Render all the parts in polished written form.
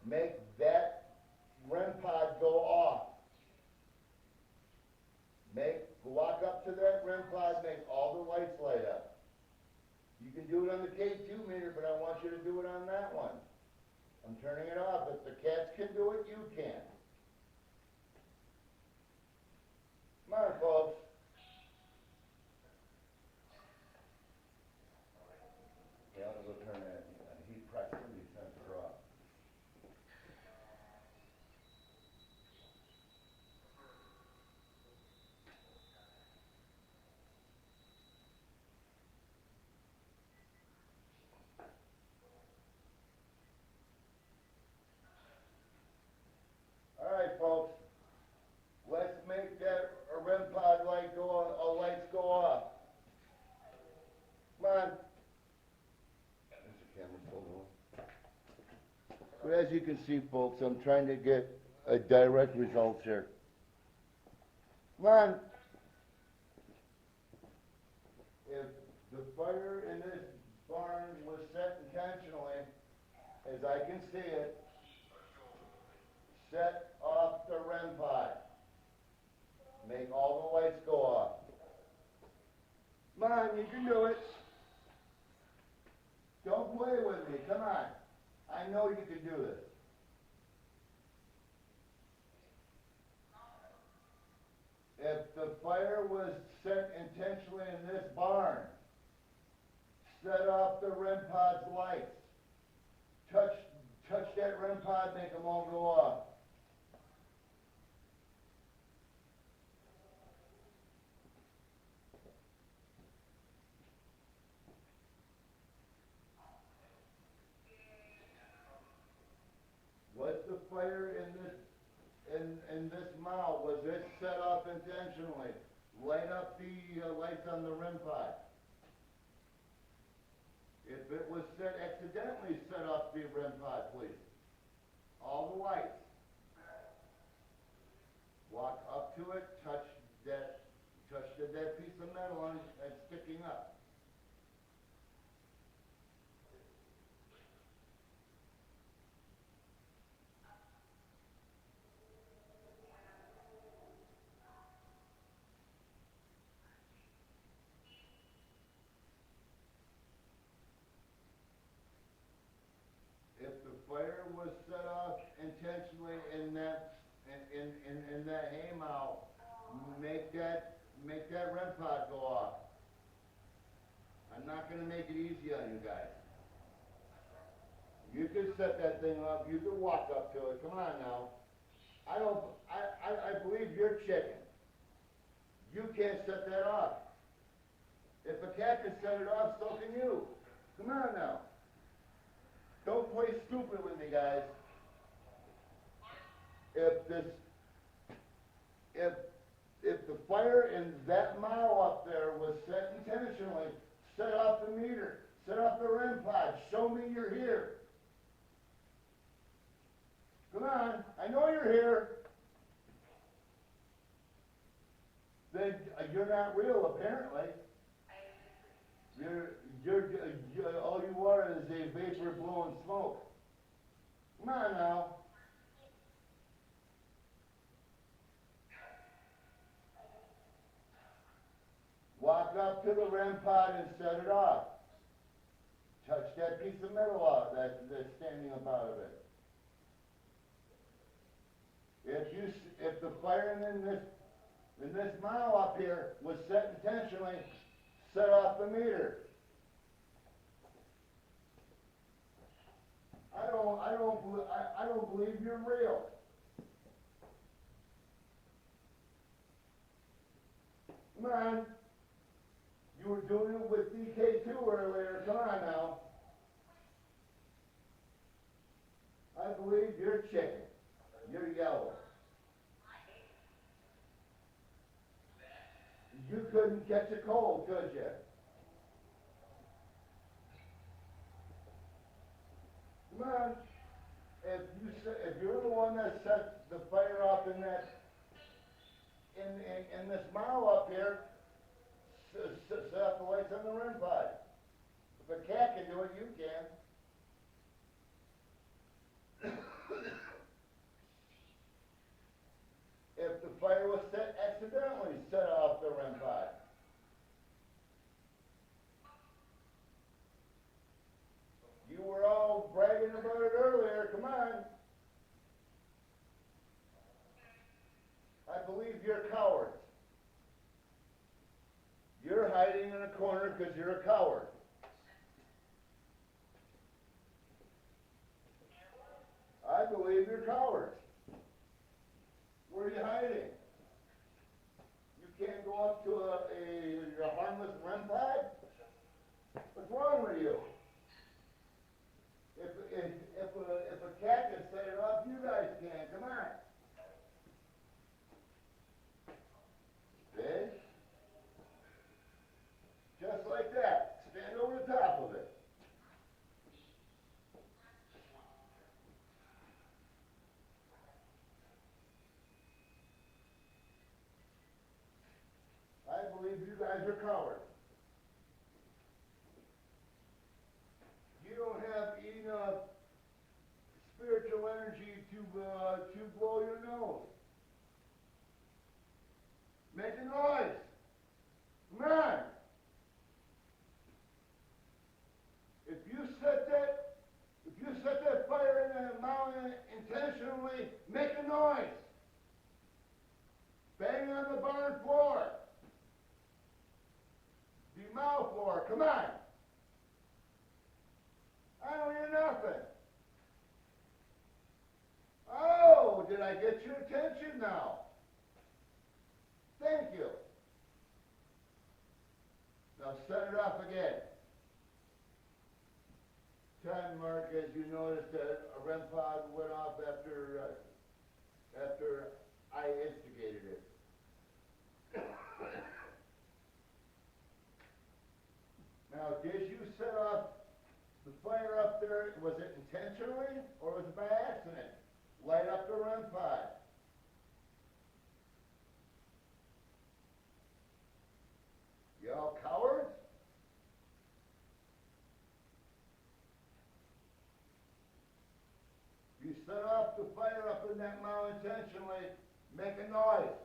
make that REM pod go off. Walk up to that REM pod, make all the lights light up. You can do it on the K2 meter, but I want you to do it on that one. I'm turning it off. If the cats can do it, you can. Come on, folks. Yeah, I'm going to turn that heat proximity sensor off. All right, folks. Let's make that REM pod light go on, lights go off. Come on. Mr. Cameron's holding on. But as you can see, folks, I'm trying to get a direct result here. Come on. If the fire in this barn was set intentionally, as I can see it, set off the REM pod. Make all the lights go off. Come on, you can do it. Don't play with me, come on. I know you can do this. If the fire was set intentionally in this barn, set off the REM pod's lights. Touch that REM pod, make them all go off. Was the fire in this mouth, was it set off intentionally? Light up the lights on the REM pod. If it was accidentally set off the REM pod, please. All the lights. Walk up to it, touch that piece of metal on that's sticking up. If the fire was set off intentionally in that haymow, make that REM pod go off. I'm not going to make it easy on you guys. You can set that thing up. You can walk up to it. Come on now. I believe you're chicken. You can't set that off. If a cat can set it off, so can you. Come on now. Don't play stupid with me, guys. If the fire in that mile up there was set intentionally, set off the meter, set off the REM pod, show me you're here. Come on, I know you're here. Then you're not real, apparently. You're all you are is a vapor blowing smoke. Come on now. Walk up to the REM pod and set it off. Touch that piece of metal off that's standing up out of it. If the fire in this mile up here was set intentionally, set off the meter. I don't believe you're real. Come on. You were doing it with DK2 earlier. Come on now. I believe you're chicken. You're yellow. You couldn't catch a cold, could you? Come on. If you're the one that set the fire up in this mile up here, set off the lights on the REM pod. If a cat can do it, you can. you're cowards. You're hiding in a corner because you're a coward. I believe you're cowards. Where are you hiding? You can't go up to a harmless REM pod? What's wrong with you? If a cat can set it off, you guys can. Come on. See? Just like that. Stand over the top of it. I believe you guys are cowards. You don't have enough spiritual energy to blow your nose. Make a noise. Come on. If you set that fire in that mountain intentionally, make a noise. Bang on the barn floor. The mouth floor. Come on. I don't hear nothing. Oh, did I get your attention now? Thank you. Now set it off again. Time mark, as you noticed, that a REM pod went off after I instigated it. Now, did you set off the fire up there? Was it intentionally or was it by accident? Light up the REM pod. You all cowards? You set off the fire up in that mountain intentionally, make a noise.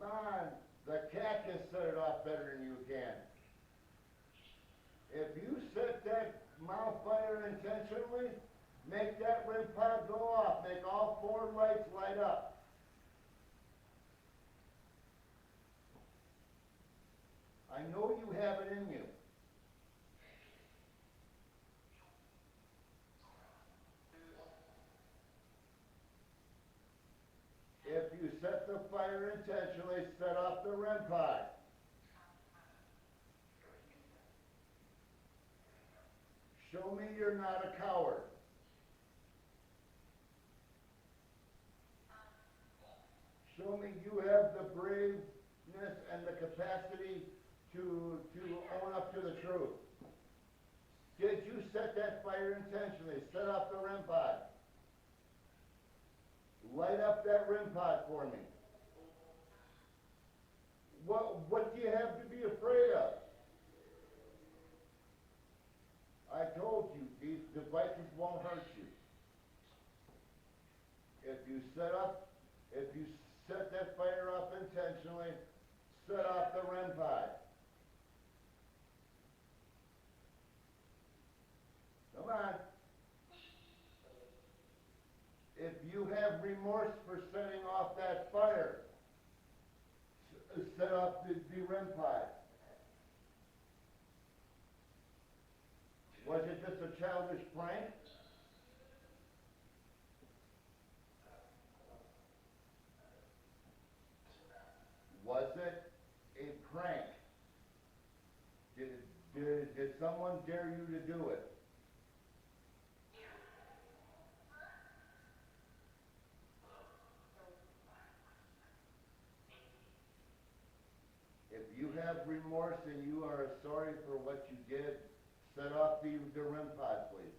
Come on, the cat can set it off better than you can. If you set that mouth fire intentionally, make that REM pod go off. Make all 4 lights light up. I know you have it in you. If you set the fire intentionally, set off the REM pod. Show me you're not a coward. Show me you have the braveness and the capacity to own up to the truth. Did you set that fire intentionally? Set off the REM pod. Light up that REM pod for me. What do you have to be afraid of? I told you, these devices won't hurt you. If you set that fire up intentionally, set off the REM pod. Come on. If you have remorse for setting off that fire, set off the REM pod. Was it just a childish prank? Was it a prank? Did someone dare you to do it? If you have remorse and you are sorry for what you did, set off the REM pod, please.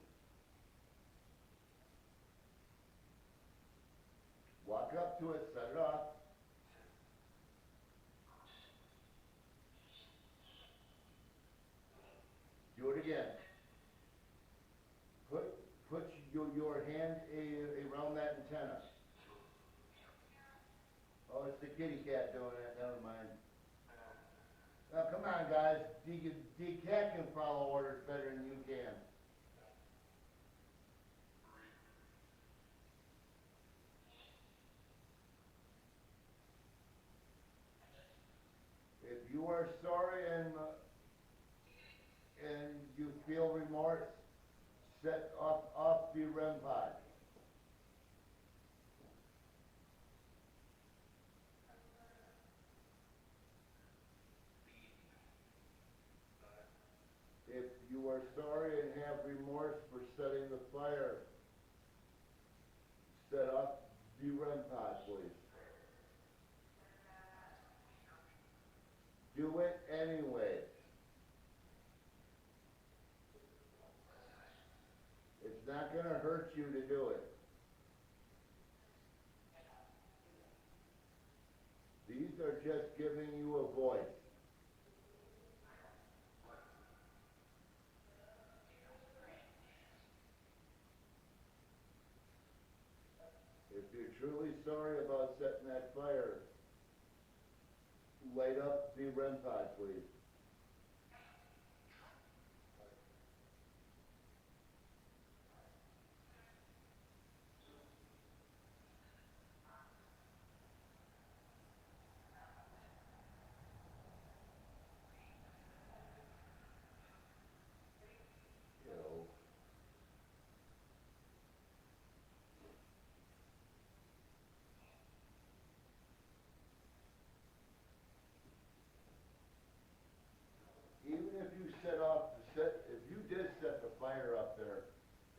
Walk up to it, set it off. Do it again. Put it's the kitty cat doing it, never mind. Now, come on, guys, the cat can follow orders better than you can. If you are sorry and you feel remorse, set off the REM pod. If you are sorry and have remorse for setting the fire, set off the REM pod, please. Do it anyway. It's not going to hurt you to do it. These are just giving you a voice. If you're truly sorry about setting that fire, light up the REM pod, please. You know, even if you if you did set the fire up there,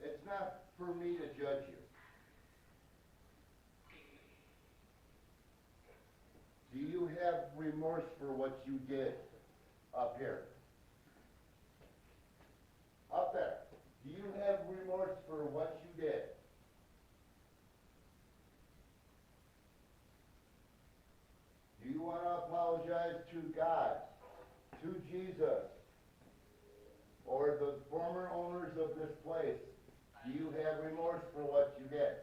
it's not for me to judge you. Do you have remorse for what you did up here? Up there. Do you have remorse for what you did? Do you want to apologize to God, to Jesus, or the former owners of this place? Do you have remorse for what you did?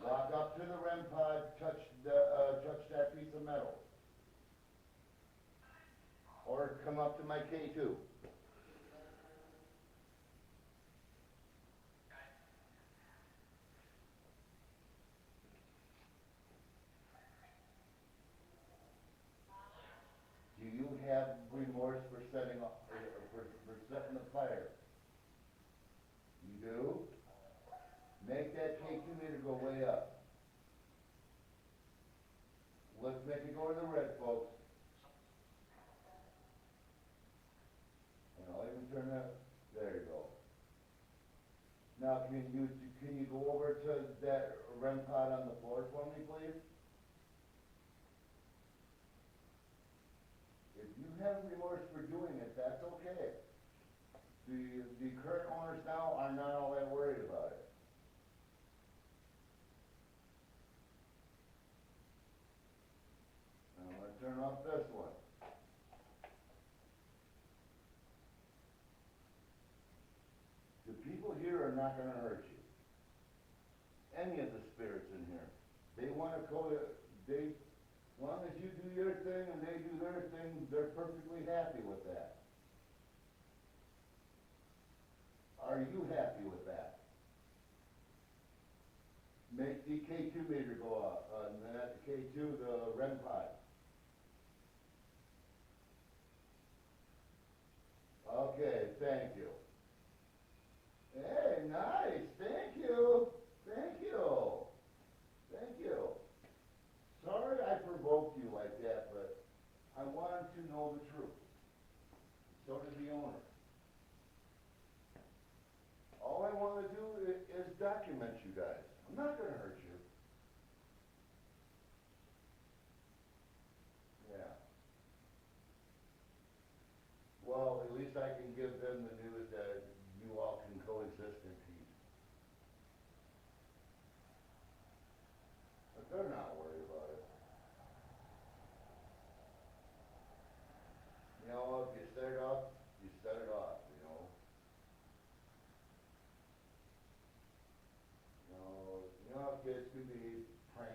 Walk up to the REM pod, touch that piece of metal. Or come up to my K2. Do you have remorse for setting the fire? You do? Make that K2 meter go way up. Let's make it go to the red, folks. And I'll even turn that, there you go. Now, can you go over to that REM pod on the floor for me, please? If you have remorse for doing it, that's okay. The current owners now are not all that worried about it. Now I'm going to turn off this one. The people here are not going to hurt you. Any of the spirits in here. They want to go to, as long as you do your thing and they do their thing, they're perfectly happy with that. Are you happy with that? Make the K2 meter go off, and then at the K2, the REM pod. Okay, thank you. Hey, nice, thank you, thank you, thank you. Sorry I provoked you like that, but I wanted to know the truth. So did the owner. All I want to do is document you guys. I'm not going to hurt you. Yeah. Well, at least I can give them the news that you all can coexist in peace. But they're not worried about it. You know, if you set it off, you set it off, you know. You know, kids could be praying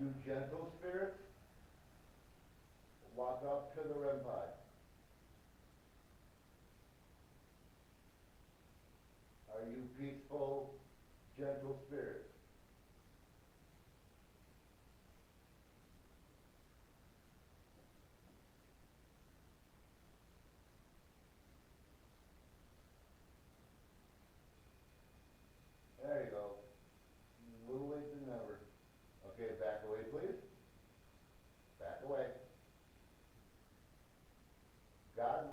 you gentle spirits, walk up to the REM pod. Are you peaceful, gentle spirits? There you go. We'll wait the number. Okay, back away, please.